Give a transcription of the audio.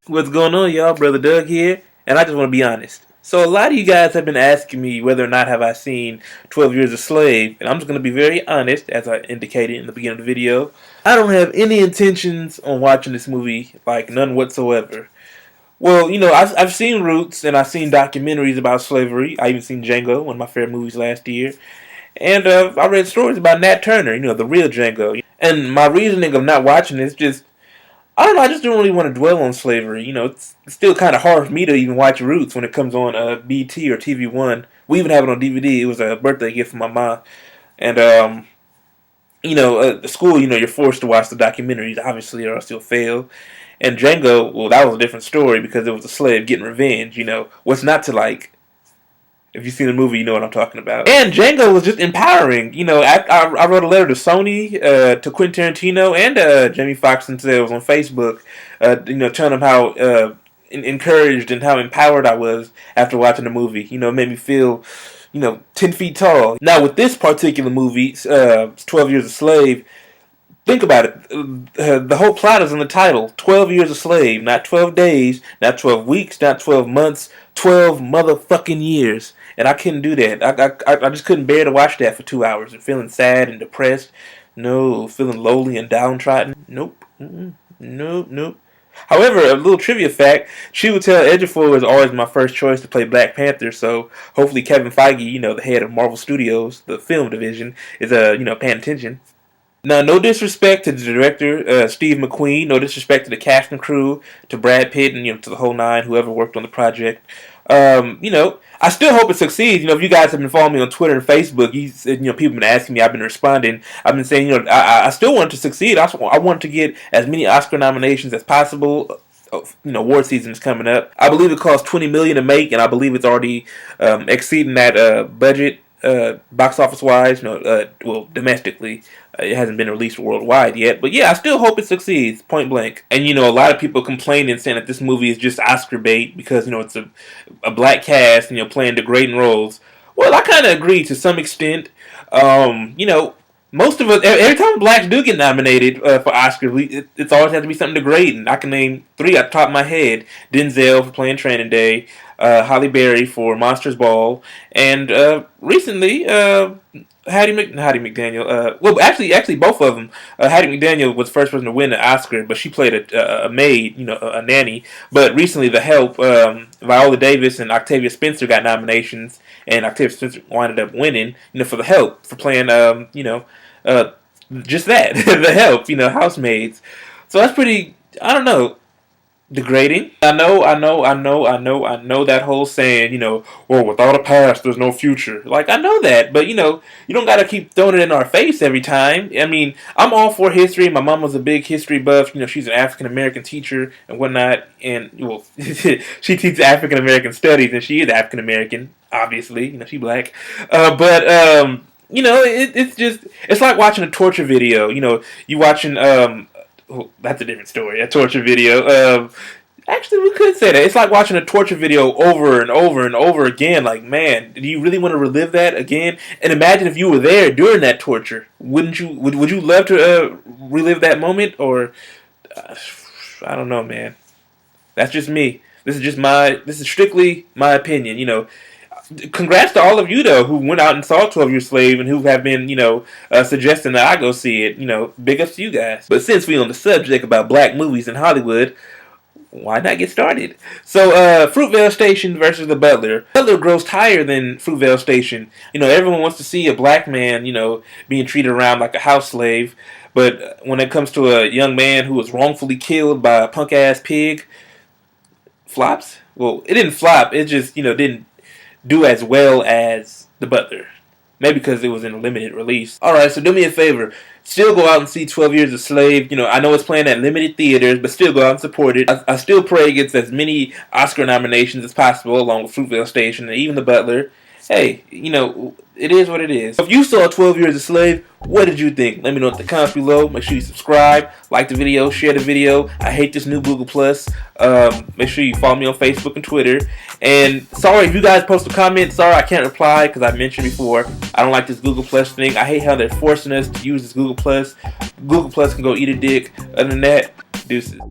What's going on, y'all? Brother Doug here, and I just want to be honest. So a lot of you guys have been asking me whether or not have I seen 12 Years a Slave, and I'm just going to be very honest, as I indicated in the beginning of the video. I don't have any intentions on watching this movie, like none whatsoever. Well, I've seen Roots, and I've seen documentaries about slavery. I even seen Django, one of my favorite movies last year. And I read stories about Nat Turner, the real Django. And my reasoning of not watching this just I don't know. I just don't really want to dwell on slavery. It's still kind of hard for me to even watch Roots when it comes on BT or TV1. We even have it on DVD. It was a birthday gift from my mom, and the school. You're forced to watch the documentaries, obviously, or else you'll fail. And Django, well, that was a different story because it was a slave getting revenge. What's not to like? If you've seen the movie, you know what I'm talking about. And Django was just empowering. I wrote a letter to Sony, to Quentin Tarantino, and Jamie Foxx themselves on Facebook, telling them how encouraged and how empowered I was after watching the movie. It made me feel, 10 feet tall. Now, with this particular movie, 12 Years a Slave, think about it. The whole plot is in the title. 12 Years a Slave. Not 12 days, not 12 weeks, not 12 months, 12 motherfucking years. And I couldn't do that. I just couldn't bear to watch that for 2 hours and feeling sad and depressed. No, feeling lowly and downtrodden. Nope. Nope. However, a little trivia fact, Chiwetel Ejiofor is always my first choice to play Black Panther, so hopefully Kevin Feige, the head of Marvel Studios, the film division, is, paying attention. Now, no disrespect to the director, Steve McQueen, no disrespect to the cast and crew, to Brad Pitt, and, to the whole nine, whoever worked on the project. I still hope it succeeds. If you guys have been following me on Twitter and Facebook, people have been asking me, I've been responding. I've been saying, I still want it to succeed. I want to get as many Oscar nominations as possible. Award season is coming up. I believe it cost $20 million to make, and I believe it's already exceeding that budget. Box office wise, domestically, it hasn't been released worldwide yet. But yeah, I still hope it succeeds, point blank. And a lot of people complaining, saying that this movie is just Oscar bait because it's a black cast, playing degrading roles. Well, I kind of agree to some extent. Most of us, every time blacks do get nominated for Oscars, it's always had to be something degrading. I can name 3 off the top of my head: Denzel for playing Training Day, Halle Berry for Monsters Ball, and recently Hattie McDaniel. Actually, both of them. Hattie McDaniel was the first person to win an Oscar, but she played a maid, a nanny. But recently, The Help, Viola Davis and Octavia Spencer got nominations, and Octavia Spencer ended up winning, for The Help, for playing, just that, The Help, housemaids. So that's pretty, I don't know, degrading. I know that whole saying, well, without a past, there's no future. Like, I know that, but, you don't gotta keep throwing it in our face every time. I mean, I'm all for history. My mom was a big history buff. She's an African-American teacher and whatnot, and, well, she teaches African-American studies, and she is African-American, obviously. She black. It's like watching a torture video. You watching, well, that's a different story. A torture video. Actually, we could say that. It's like watching a torture video over and over and over again. Like, man, do you really want to relive that again? And imagine if you were there during that torture. Wouldn't you? Would you love to relive that moment? Or I don't know, man. That's just me. This is strictly my opinion. Congrats to all of you, though, who went out and saw 12 Years a Slave and who have been, suggesting that I go see it. Big ups to you guys. But since we're on the subject about black movies in Hollywood, why not get started? So, Fruitvale Station versus The Butler. Butler grows higher than Fruitvale Station. Everyone wants to see a black man, being treated around like a house slave. But when it comes to a young man who was wrongfully killed by a punk-ass pig, flops? Well, it didn't flop. It just, didn't do as well as The Butler. Maybe because it was in a limited release. Alright, so do me a favor. Still go out and see 12 Years a Slave. I know it's playing at limited theaters, but still go out and support it. I still pray it gets as many Oscar nominations as possible, along with Fruitvale Station and even The Butler. Hey, it is what it is. If you saw 12 Years a Slave, what did you think? Let me know in the comments below. Make sure you subscribe, like the video, share the video. I hate this new Google Plus. Make sure you follow me on Facebook and Twitter. And sorry if you guys post a comment. Sorry I can't reply because I mentioned before I don't like this Google Plus thing. I hate how they're forcing us to use this Google Plus. Google Plus can go eat a dick. Other than that, deuces.